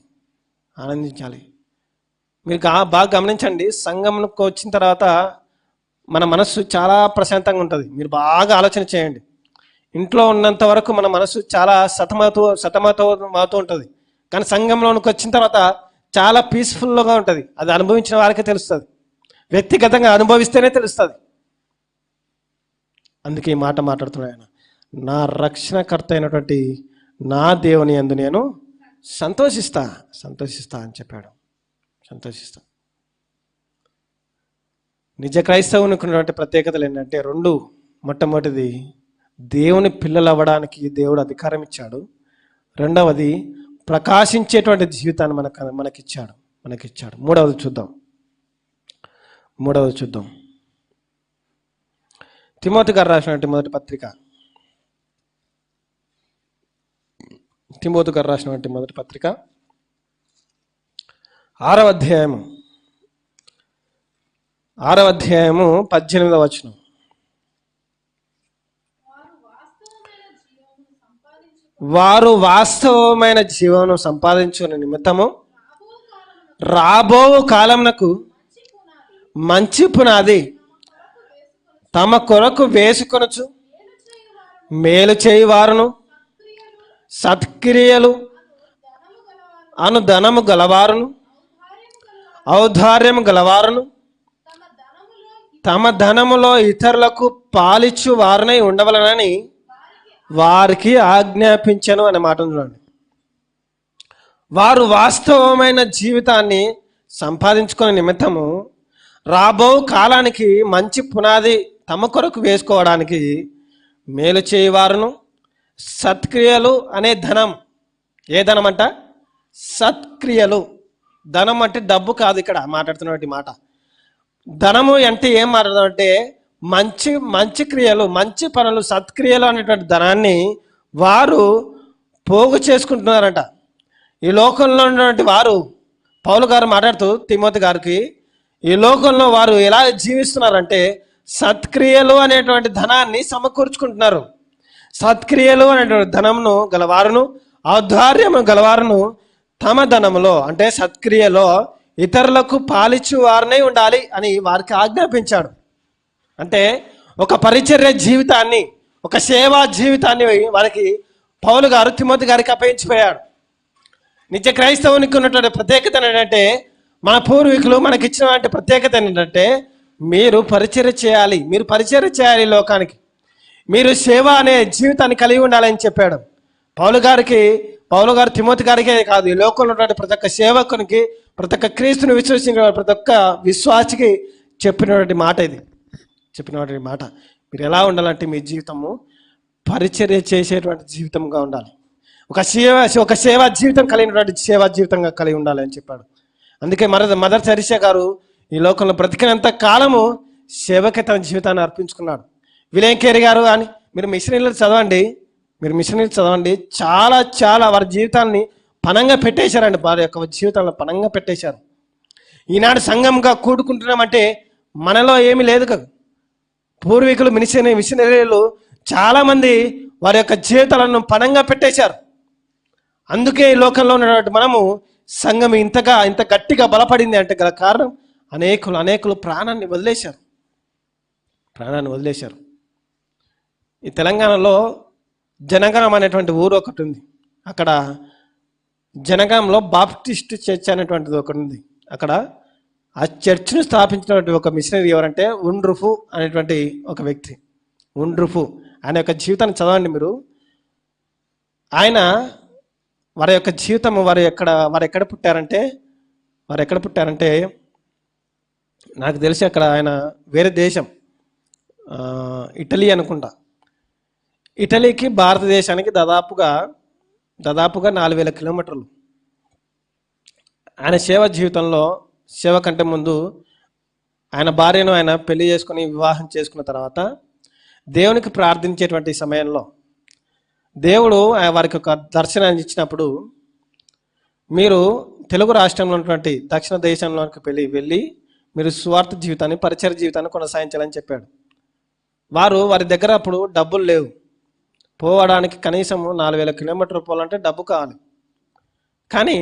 మీరు బాగా గమనించండి. సంఘంకు వచ్చిన తర్వాత మన మనస్సు చాలా ప్రశాంతంగా ఉంటుంది. మీరు బాగా ఆలోచన చేయండి. ఇంట్లో ఉన్నంత వరకు మన మనసు చాలా సతమతమవుతూ ఉంటుంది. కానీ సంఘంలోనికి వచ్చిన తర్వాత చాలా పీస్ఫుల్గా ఉంటుంది. అది అనుభవించిన వారికే తెలుస్తుంది, వ్యక్తిగతంగా అనుభవిస్తేనే తెలుస్తుంది. అందుకే ఈ మాట మాట్లాడుతున్నాను. ఆయన నా రక్షణకర్త అయినటువంటి నా దేవుని యందు నేను సంతోషిస్తా అని చెప్పాడు. నిజ క్రైస్తవునికి ఉన్నటువంటి ప్రత్యేకతలు ఏంటంటే రెండు. మొట్టమొదటిది, దేవుని పిల్లలు అవ్వడానికి దేవుడు అధికారం ఇచ్చాడు. రెండవది, ప్రకాశించేటువంటి జీవితాన్ని మనకిచ్చాడు. మూడవది చూద్దాం. తిమోతి గారు రాసినటువంటి మొదటి పత్రిక 6వ అధ్యాయము 18వ వచనం. వారు వాస్తవమైన జీవనం సంపాదించుకునే నిమిత్తము రాబో కాలమునకు మంచి పునాది తమ కొరకు వేసుకొనొచ్చు మేలు చేయువారును సత్క్రియలు అను ధనము గలవారును ఔదార్యము గలవారును తమ ధనములో ఇతరులకు పాలిచ్చు వారునై ఉండవలనని వారికి ఆజ్ఞాపించను అనే మాట చూడండి. వారు వాస్తవమైన జీవితాన్ని సంపాదించుకునే నిమిత్తము రాబో కాలానికి మంచి పునాది తమ కొరకు వేసుకోవడానికి మేలు చేయవారును సత్క్రియలు అనే ధనం. ఏ ధనం అంట? సత్క్రియలు. ధనం అంటే డబ్బు కాదు ఇక్కడ మాట్లాడుతున్నటువంటి మాట. ధనము అంటే ఏం మాట్లాడుతుందంటే మంచి క్రియలు, మంచి పనులు, సత్క్రియలు అనేటువంటి ధనాన్ని వారు పోగు చేసుకుంటున్నారంట. ఈ లోకంలో ఉన్నటువంటి వారు, పౌలు గారు మాట్లాడుతూ తిమోతి గారికి, ఈ లోకంలో వారు ఎలా జీవిస్తున్నారంటే సత్క్రియలు అనేటువంటి ధనాన్ని సమకూర్చుకుంటున్నారు. సత్క్రియలు అనేటువంటి ధనమును గలవారును ఔదార్యము గలవారును తమ ధనములో అంటే సత్క్రియలో ఇతరులకు పాలిచ్చు వారినే ఉండాలి అని వారికి ఆజ్ఞాపించాడు. అంటే ఒక పరిచర్య జీవితాన్ని, ఒక సేవా జీవితాన్ని వారికి పౌలు గారు తిమోతి గారికి అప్పగించిపోయాడు. నిజ క్రైస్తవునికి ఉన్నటువంటి ప్రత్యేకత ఏంటంటే, మన పూర్వీకులు మనకి ఇచ్చినటువంటి ప్రత్యేకత ఏంటంటే, మీరు పరిచర్య చేయాలి లోకానికి, మీరు సేవ అనే జీవితాన్ని కలిగి ఉండాలని చెప్పాడు. పౌలు గారు తిమోతి గారికే కాదు, ఈ లోకంలో ఉన్నటువంటి ప్రతి ఒక్క సేవకునికి, ప్రతి ఒక్క క్రీస్తుని విశ్వసించిన ప్రతి ఒక్క విశ్వాసికి చెప్పినటువంటి మాట. మీరు ఎలా ఉండాలంటే మీ జీవితము పరిచర్య చేసేటువంటి జీవితంగా ఉండాలి. ఒక సేవా జీవితం కలిగినటువంటి సేవా జీవితంగా కలిగి ఉండాలి అని చెప్పాడు. అందుకే మదర్ తెరీసా గారు ఈ లోకంలో బ్రతికినంత కాలము సేవకే తన జీవితాన్ని అర్పించుకున్నాడు. విలియం కేరీ గారు అని మీరు మిషనరీలు చదవండి, చాలా చాలా వారి జీవితాన్ని పణంగా పెట్టేశారండి. వారి యొక్క జీవితాలను పణంగా పెట్టేశారు. ఈనాడు సంఘంగా కూడుకుంటున్నామంటే మనలో ఏమీ లేదు కదా. పూర్వీకులు మిషనరీలు చాలామంది వారి యొక్క జీవితాలను పణంగా పెట్టేశారు. అందుకే ఈ లోకంలో ఉన్నటువంటి మనము సంఘం ఇంత గట్టిగా బలపడింది అంటే గల కారణం అనేకులు ప్రాణాన్ని వదిలేశారు. ఈ తెలంగాణలో జనగాం అనేటువంటి ఊరు ఒకటి ఉంది. అక్కడ జనగాంలో బాప్టిస్ట్ చర్చ్ అనేటువంటిది ఒకటి ఉంది. అక్కడ ఆ చర్చ్ను స్థాపించినటువంటి ఒక మిషనరీ ఎవరంటే ఉండ్రుఫు అనేటువంటి ఒక వ్యక్తి. ఉండ్రుఫు ఆయన యొక్క జీవితాన్ని చదవండి మీరు. ఆయన వారి యొక్క జీవితం వారు ఎక్కడ పుట్టారంటే నాకు తెలిసి అక్కడ ఆయన వేరే దేశం, ఇటలీ అనుకుంటా. ఇటలీకి భారతదేశానికి దాదాపుగా 4000 కిలోమీటర్లు. ఆయన సేవ కంటే ముందు ఆయన భార్యను ఆయన పెళ్లి చేసుకుని వివాహం చేసుకున్న తర్వాత దేవునికి ప్రార్థించేటువంటి సమయంలో దేవుడు వారికి ఒక దర్శనాన్ని ఇచ్చినప్పుడు, మీరు తెలుగు రాష్ట్రంలో ఉన్నటువంటి దక్షిణ దేశంలోకి వెళ్ళి మీరు స్వార్థ జీవితాన్ని, పరిచయ జీవితాన్ని కొనసాగించాలని చెప్పాడు. వారి దగ్గర అప్పుడు డబ్బులు లేవు. పోవడానికి కనీసం 4000 కిలోమీటర్లు పోవాలంటే డబ్బు కావాలి. కానీ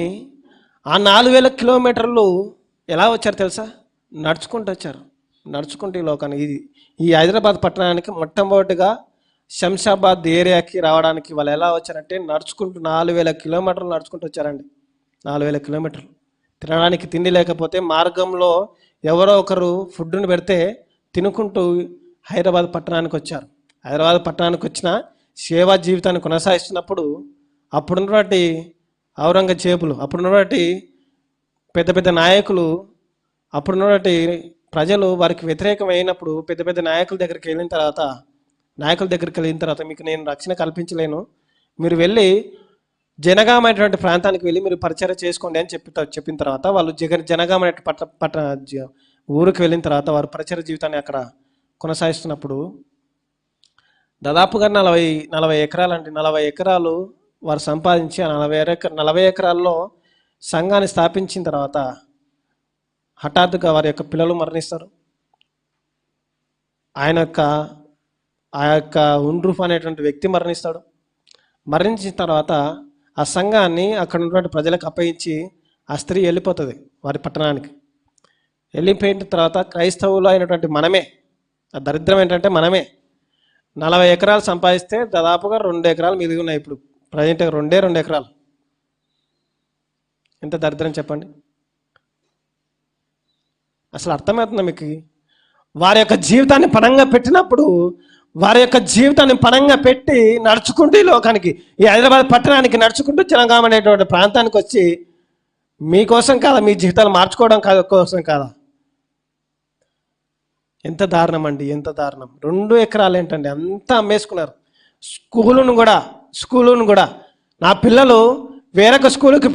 ఆ 4000 కిలోమీటర్లు ఎలా వచ్చారు తెలుసా? నడుచుకుంటూ వచ్చారు. నడుచుకుంటూ ఈ లోకానికి ఈ హైదరాబాద్ పట్టణానికి మొట్టమొదటిగా శంషాబాద్ ఏరియాకి రావడానికి వాళ్ళు ఎలా వచ్చారంటే నడుచుకుంటూ 4000 కిలోమీటర్లు నడుచుకుంటూ వచ్చారండి. 4000 కిలోమీటర్లు. తినడానికి తిండి లేకపోతే మార్గంలో ఎవరో ఒకరు ఫుడ్ని పెడితే తినుకుంటూ హైదరాబాద్ పట్టణానికి వచ్చారు. హైదరాబాద్ పట్టణానికి వచ్చిన సేవా జీవితాన్ని కొనసాగిస్తున్నప్పుడు అప్పుడున్నటువంటి ఔరంగజేబులు, అప్పుడున్నటువంటి పెద్ద నాయకులు, అప్పుడున్నటువంటి ప్రజలు వారికి వ్యతిరేకమైనప్పుడు పెద్ద నాయకుల దగ్గరికి వెళ్ళిన తర్వాత మీకు నేను రక్షణ కల్పించలేను, మీరు వెళ్ళి జనగాం అనేటువంటి ప్రాంతానికి వెళ్ళి మీరు పరిచయం చేసుకోండి అని చెప్పిన తర్వాత వాళ్ళు జనగాం అనే ఊరికి వెళ్ళిన తర్వాత వారు పరిచయ జీవితాన్ని అక్కడ కొనసాగిస్తున్నప్పుడు దాదాపుగా 40 ఎకరాలు అంటే 40 ఎకరాలు వారు సంపాదించి ఆ 40 ఎకరాల్లో సంఘాన్ని స్థాపించిన తర్వాత హఠాత్తుగా వారి యొక్క పిల్లలు మరణిస్తారు. ఆ యొక్క ఉండ్రూఫ్ అనేటువంటి వ్యక్తి మరణిస్తాడు. మరణించిన తర్వాత ఆ సంఘాన్ని అక్కడ ఉన్నటువంటి ప్రజలకు అప్పగించి ఆ స్త్రీ వెళ్ళిపోతుంది వారి పట్టణానికి. వెళ్ళిపోయిన తర్వాత క్రైస్తవులు అయినటువంటి మనమే, ఆ దరిద్రం ఏంటంటే మనమే 40 ఎకరాలు సంపాదిస్తే దాదాపుగా 2 ఎకరాలు మిగిలి ఉన్నాయి. ఇప్పుడు ప్రజెంట్ 2 ఎకరాలు. ఎంత దరిద్రం చెప్పండి. అసలు అర్థమవుతుందా మీకు? వారి యొక్క జీవితాన్ని పణంగా పెట్టినప్పుడు, వారి యొక్క జీవితాన్ని పణంగా పెట్టి నడుచుకుంటూ ఈ లోకానికి, ఈ హైదరాబాద్ పట్టణానికి నడుచుకుంటూ జనగాం అనేటువంటి ప్రాంతానికి వచ్చి మీకోసం కాదా, మీ జీవితాలు మార్చుకోవడం కోసం కాదా? ఎంత దారుణం అండి, ఎంత దారుణం. 2 ఎకరాలు ఏంటండి, అంతా అమ్మేసుకున్నారు. స్కూలును కూడా నా పిల్లలు వేరొక స్కూలుకి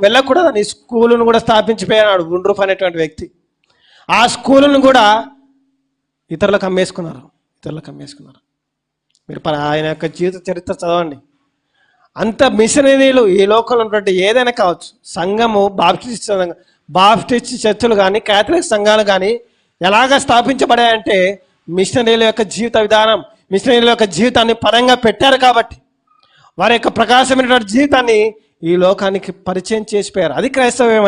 వెళ్ళకూడదని స్కూలును కూడా స్థాపించిపోయాడు ఉండ్రూఫ్ అనేటువంటి వ్యక్తి. ఆ స్కూలును కూడా ఇతరులకు అమ్మేసుకున్నారు. మీరు ఆయన యొక్క జీవిత చరిత్ర చదవండి. అంత మిషనరీలు ఈ లోకంలో ఉన్నటువంటి ఏదైనా కావచ్చు, సంఘము బాప్టిస్ట్ చర్చలు కానీ క్యాథలిక్ సంఘాలు కానీ ఎలాగ స్థాపించబడాయంటే మిషనరీల యొక్క జీవిత విధానం, మిషనరీల యొక్క జీవితాన్ని పరంగా పెట్టారు కాబట్టి వారి యొక్క ప్రకాశమైనటువంటి జీవితాన్ని ఈ లోకానికి పరిచయం చేసిపోయారు. అది క్రైస్తవ్యం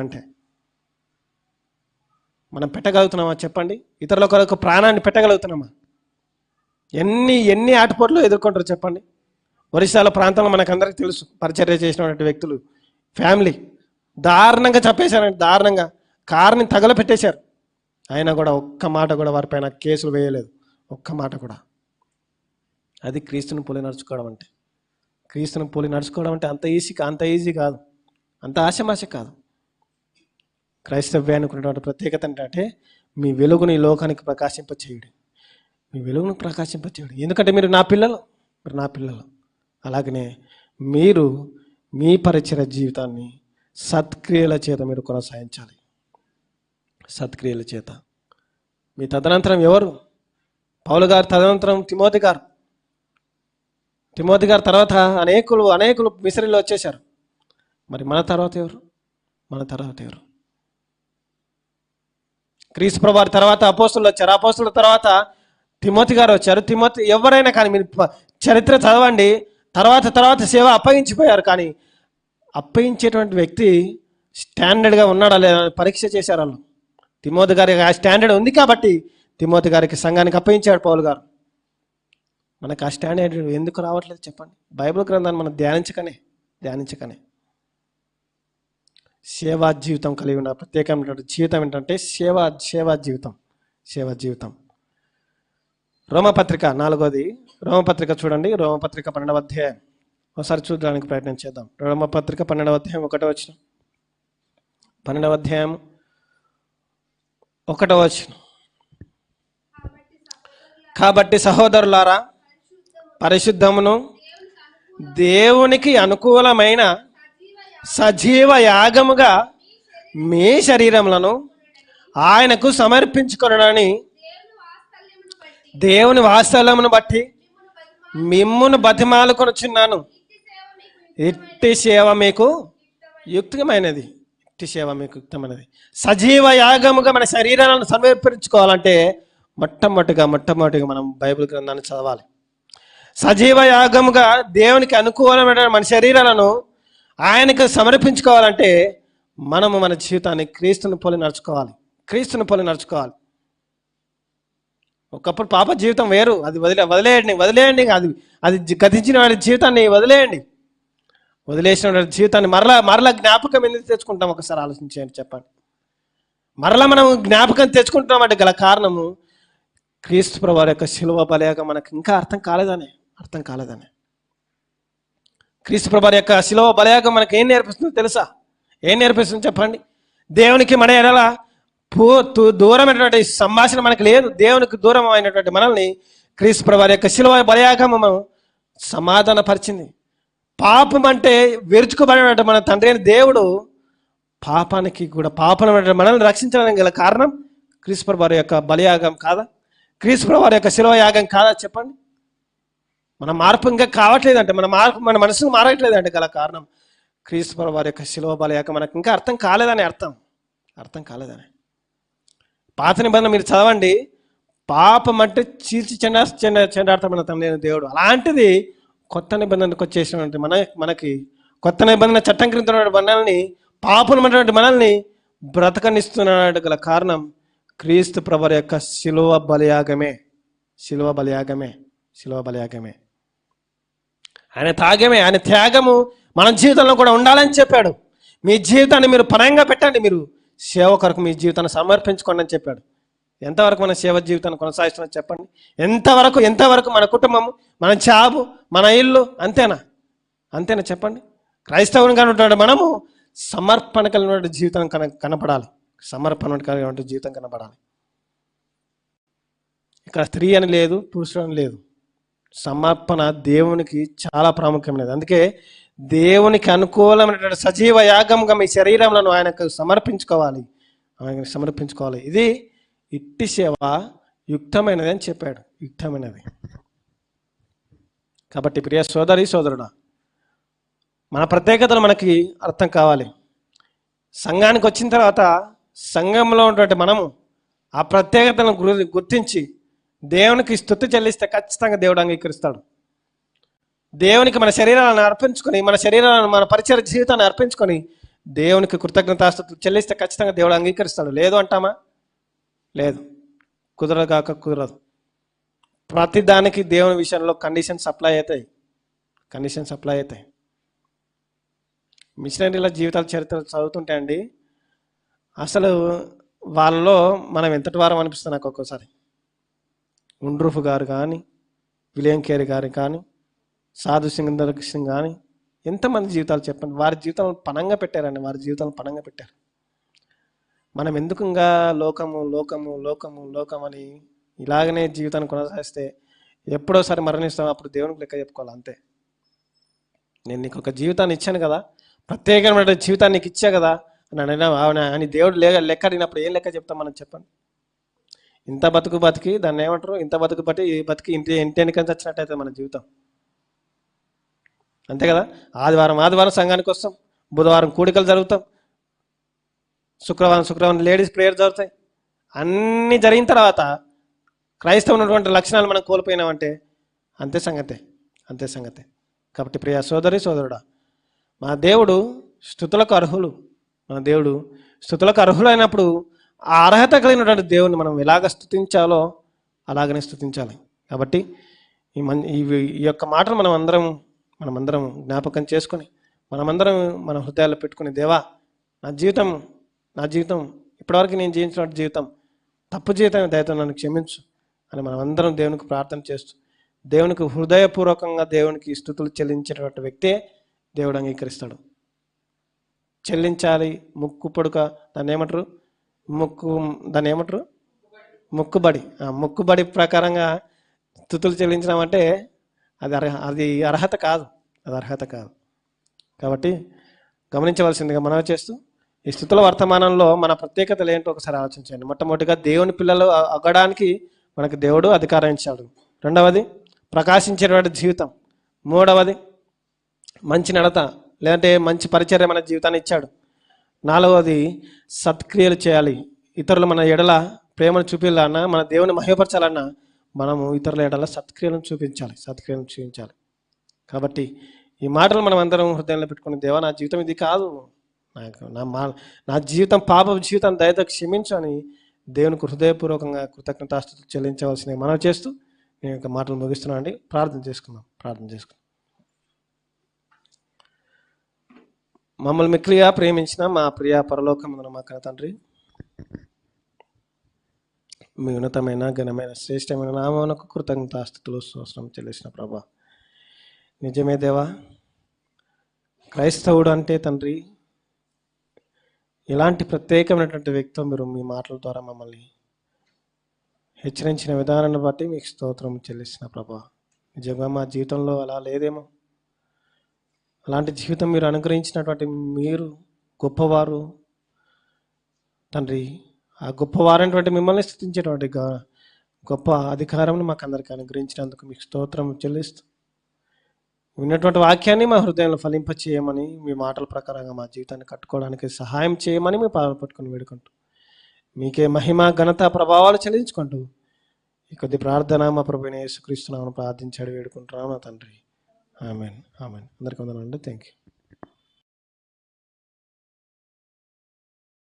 అంటే. మనం పెట్టగలుగుతున్నామా చెప్పండి? ఇతరుల కొరకు ప్రాణాన్ని పెట్టగలుగుతున్నామా? ఎన్ని ఆటపోట్లు ఎదుర్కొంటారు చెప్పండి. ఒరిస్సాల ప్రాంతంలో మనకందరికీ తెలుసు, పరిచర్య చేసినటువంటి వ్యక్తులు ఫ్యామిలీ దారుణంగా చంపేశారంటే, దారుణంగా కారుని తగలపెట్టేశారు. అయినా కూడా ఒక్క మాట కూడా వారిపైన కేసులు వేయలేదు, ఒక్క మాట కూడా. అది క్రీస్తుని పోలి నడుచుకోవడం అంటే. అంత ఈజీ కాదు, అంత ఆశమాశ కాదు. క్రైస్తవ్యానికి ఉన్నటువంటి ప్రత్యేకత ఏంటంటే మీ వెలుగుని ఈ లోకానికి ప్రకాశింపచేయుడు. ఎందుకంటే మీరు నా పిల్లలు. అలాగనే మీరు మీ పరిచయ జీవితాన్ని సత్క్రియల చేత మీరు కొనసాగించాలి. సత్క్రియల చేత. మీ తదనంతరం ఎవరు? పౌలు గారు తదనంతరం తిమోతి గారు తర్వాత అనేకులు మిస్రీలో వచ్చేశారు. మరి మన తర్వాత ఎవరు? క్రీస్తు ప్రభువు వారి తర్వాత అపోస్తులు వచ్చారు. అపోస్తుల తర్వాత తిమోతి గారు వచ్చారు. తిమోతి ఎవరైనా కానీ మీరు చరిత్ర చదవండి. తర్వాత సేవ అప్పగించిపోయారు. కానీ అప్పగించేటువంటి వ్యక్తి స్టాండర్డ్గా ఉన్నాడా లేదా పరీక్ష చేశారు వాళ్ళు. తిమోతి గారికి ఆ స్టాండర్డ్ ఉంది కాబట్టి తిమోతి గారికి సంఘానికి అప్పగించాడు పౌలు గారు. మనకు ఆ స్టాండర్డ్ ఎందుకు రావట్లేదు చెప్పండి? బైబిల్ గ్రంథాన్ని మనం ధ్యానించకనే సేవా జీవితం కలిగి ఉన్న ప్రత్యేకమైనటువంటి జీవితం ఏంటంటే సేవా జీవితం. రోమపత్రిక 4వ రోమపత్రిక చూడండి. రోమపత్రిక 12వ అధ్యాయం ఒకసారి చూడడానికి ప్రయత్నం చేద్దాం. రోమపత్రిక 12వ అధ్యాయం 1వ వచనం. 12వ అధ్యాయం 1వ వచనం. కాబట్టి సహోదరులారా, పరిశుద్ధమును దేవునికి అనుకూలమైన సజీవ యాగముగా మీ శరీరములను ఆయనకు సమర్పించుకొనని దేవుని వాత్సల్యమును బట్టి మిమ్మును బతిమాలుకొనుచున్నాను. ఇట్టి సేవ మీకు యుక్తమైనది. సజీవ యాగముగా మన శరీరాలను సమర్పించుకోవాలంటే మొట్టమొదటిగా మనం బైబిల్ గ్రంథాన్ని చదవాలి. సజీవ యాగముగా దేవునికి అనుకూలమైన మన శరీరాలను ఆయనకు సమర్పించుకోవాలంటే మనము మన జీవితాన్ని క్రీస్తుని పోలి నడుచుకోవాలి. ఒకప్పుడు పాప జీవితం వేరు. అది వదిలేయండి. అది గతించిన వాడి జీవితాన్ని వదిలేసిన జీవితాన్ని మరలా జ్ఞాపకం ఎందుకు తెచ్చుకుంటాం? ఒకసారి ఆలోచించండి, చెప్పండి. మరలా మనం జ్ఞాపకం తెచ్చుకుంటామంటే గల కారణము క్రీస్తు ప్రభువు యొక్క శిలువ బలియాగం మనకు ఇంకా అర్థం కాలేదనే. క్రీస్తు ప్రభువు యొక్క శిలువ బలియాగం మనకు ఏం నేర్పిస్తుందో తెలుసా? ఏం నేర్పిస్తుంది చెప్పండి? దేవునికి మన ఎడల దూరమైనటువంటి సంభాషణ మనకు లేదు. దేవునికి దూరం అయినటువంటి మనల్ని క్రీస్తు ప్రభువు యొక్క శిలువ బలియాగము సమాధాన పరిచింది. పాపం అంటే విరుచుకుబడినటువంటి మన తండ్రి అయిన దేవుడు పాపం మనల్ని రక్షించడానికి గల కారణం క్రీస్తు ప్రభువు యొక్క బలియాగం కాదా? క్రీస్తు ప్రభువు యొక్క శిలువ యాగం కాదా? చెప్పండి. మన మార్పు ఇంకా కావట్లేదంటే, మన మనసు మారట్లేదంటే గల కారణం క్రీస్తు ప్రభువు యొక్క శిలువ బలియాగం మనకు ఇంకా అర్థం కాలేదని. పాత నిబంధన మీరు చదవండి. పాపం అంటే చీల్చి చెండాడతామన్న తండ్రి దేవుడు. అలాంటిది కొత్త నిబంధనకు వచ్చేసినటువంటి మనకి కొత్త నిబంధన చట్టం క్రింద మనల్ని పాపమైనటువంటి మనల్ని బ్రతకనిస్తున్నాడు గల కారణం క్రీస్తు ప్రభువు యొక్క శిలువ బలియాగమే. ఆయన త్యాగము మన జీవితంలో కూడా ఉండాలని చెప్పాడు. మీ జీవితాన్ని మీరు పరంగా పెట్టండి, మీరు సేవ కొరకు మీ జీవితాన్ని సమర్పించుకోండి అని చెప్పాడు. ఎంతవరకు మన సేవ జీవితాన్ని కొనసాగిస్తున్నాం చెప్పండి? ఎంతవరకు మన కుటుంబము, మన జాబు, మన ఇల్లు అంతేనా చెప్పండి? క్రైస్తవునిగా ఉన్నటువంటి మనము సమర్పణ కలిగినటువంటి జీవితం కనపడాలి. ఇక్కడ స్త్రీ అని లేదు, పురుషుడు అని లేదు. సమర్పణ దేవునికి చాలా ప్రాముఖ్యమైనది. అందుకే దేవునికి అనుకూలమైనటువంటి సజీవ యాగంగా మీ శరీరములను ఆయనకు సమర్పించుకోవాలి. ఇది ఇట్టి సేవ యుక్తమైనది అని చెప్పాడు. కాబట్టి ప్రియ సోదరుడా, మన ప్రత్యేకతలు మనకి అర్థం కావాలి. సంఘానికి వచ్చిన తర్వాత సంఘంలో ఉన్నటువంటి మనము ఆ ప్రత్యేకతలను గుర్తించి దేవునికి స్తుతి చెల్లిస్తే ఖచ్చితంగా దేవుడు అంగీకరిస్తాడు. దేవునికి మన శరీరాలను అర్పించుకొని, మన పరిచయ జీవితాన్ని అర్పించుకొని దేవునికి కృతజ్ఞతాస్తుతులు చెల్లిస్తే ఖచ్చితంగా దేవుడు అంగీకరిస్తాడు. లేదు అంటామా? లేదు. కుదరదు. ప్రతి దానికి దేవుని విషయంలో కండిషన్స్ అప్లై అవుతాయి. మిషనరీల జీవితాల చరిత్ర చదువుతుంటే అండి, అసలు వాళ్ళలో మనం ఎంతటి వారం అనిపిస్తుంది నాకు ఒక్కోసారి. ఉండ్రూఫ్ గారు కానీ, విలియం కేరీ గారు కానీ, సాధు సింగర్ సింగ్ కానీ, ఎంతమంది జీవితాలు చెప్పండి. వారి జీవితాలను పణంగా పెట్టారండి. మనం ఎందుకు ఇంకా లోకము అని ఇలాగనే జీవితాన్ని కొనసాగిస్తే ఎప్పుడోసారి మరణిస్తాం, అప్పుడు దేవునికి లెక్క చెప్పుకోవాలి. అంతే. నేను నీకు ఒక జీవితాన్ని ఇచ్చాను కదా, ప్రత్యేకమైన జీవితాన్ని నీకు ఇచ్చా కదా అని దేవుడు లెక్క అడిగినప్పుడు ఏం లెక్క చెప్తాం మనం, చెప్పండి. ఇంత బతికి దాన్ని ఏమంటారు, ఇంత బతికి ఇంటి వెనుకని వచ్చినట్టయితే మన జీవితం. అంతే కదా. ఆదివారం సంఘానికి వస్తాం, బుధవారం కూడికలు జరుగుతాం, శుక్రవారం లేడీస్ ప్రేయర్ జరుగుతాయి. అన్నీ జరిగిన తర్వాత క్రైస్తవం ఉన్నటువంటి లక్షణాలు మనం కోల్పోయినామంటే అంతే సంగతే. కాబట్టి ప్రియ సోదరుడా, మా దేవుడు స్తుతులకు అర్హులైనప్పుడు ఆ అర్హత కలిగినటువంటి దేవుని మనం ఎలాగ స్తుతించాలో అలాగనే స్తుతించాలి. కాబట్టి ఈ యొక్క మాటలు మనమందరం జ్ఞాపకం చేసుకొని మనమందరం మన హృదయాల్లో పెట్టుకుని, దేవా నా జీవితం ఇప్పటివరకు నేను జీవించిన జీవితం తప్పు జీవితం, దయతో నన్ను క్షమించు అని మనమందరం దేవునికి ప్రార్థన చేస్తూ, దేవునికి హృదయపూర్వకంగా దేవునికి స్తుతులు చెల్లించేటువంటి వ్యక్తే దేవుడు అంగీకరిస్తాడు. చెల్లించాలి, దాన్ని ఏమంటారు, మొక్కుబడి ప్రకారంగా స్తుతులు చెల్లించడం అంటే అది అర్హత కాదు. కాబట్టి గమనించవలసిందిగా మనవి చేస్తూ, ఈ స్తుతుల వర్తమానంలో మన ప్రత్యేకతలు ఏంటో ఒకసారి ఆలోచించండి. మొట్టమొదటిగా దేవుని పిల్లలు అవ్వడానికి మనకు దేవుడు అధికారం ఇచ్చాడు. రెండవది ప్రకాశించేటువంటి జీవితం. మూడవది మంచి నడత, లేదంటే మంచి పరిచర్య మన జీవితాన్ని ఇచ్చాడు. నాలుగవది సత్క్రియలు చేయాలి. ఇతరులు మన ఎడల ప్రేమను చూపించాలన్నా, మన దేవుని మహిమపరచాలన్నా మనము ఇతరుల ఎడల సత్క్రియలను చూపించాలి. కాబట్టి ఈ మాటలు మనం అందరం హృదయంలో పెట్టుకుని, దేవా నా జీవితం ఇది కాదు, నా జీవితం పాప జీవితం, దయతో క్షమించు అని దేవునికి హృదయపూర్వకంగా కృతజ్ఞతాస్తుతులు చెల్లించవలసిన మనం చేస్తూ నేను యొక్క మాటలు ముగిస్తున్నాను అండి. ప్రార్థన చేసుకుందాం. మమ్మల్ని మిక్కిలిగా ప్రేమించిన మా ప్రియ పరలోకమందున మా కన్న తండ్రి, మీ ఉన్నతమైన ఘనమైన శ్రేష్టమైన నామమునకు కృతజ్ఞతాస్తుతులు స్తోత్రం చెల్లిసిన ప్రభా, నిజమే దేవా, క్రైస్తవుడు అంటే తండ్రి ఇలాంటి ప్రత్యేకమైనటువంటి వ్యక్తితో మీరు మీ మాటల ద్వారా మమ్మల్ని హెచ్చరించిన విధానాన్ని బట్టి మీకు స్తోత్రం చెల్లిసిన ప్రభా. నిజంగా మా జీవితంలో అలా లేదేమో, అలాంటి జీవితం మీరు అనుగ్రహించినటువంటి మీరు గొప్పవారు తండ్రి. ఆ గొప్పవారైనటువంటి మిమ్మల్ని స్తుతించేటువంటి గొప్ప అధికారం మాకు అందరికీ అనుగ్రహించినందుకు మీకు స్తోత్రం చెల్లిస్తూ, విన్నటువంటి వాక్యాన్ని మా హృదయంలో ఫలింప చేయమని, మీ మాటల ప్రకారంగా మా జీవితాన్ని కట్టుకోవడానికి సహాయం చేయమని మీ పాదాలు పట్టుకుని వేడుకుంటూ, మీకే మహిమ ఘనత ప్రభావాలు చెల్లించుకుంటూ ఈ కొద్ది ప్రార్థన మా ప్రభువైన యేసుక్రీస్తు నామమున ప్రార్థించాడు వేడుకుంటున్నాను నా తండ్రి. ఆమెన్. అందరికీ వందనాలండి. Thank you.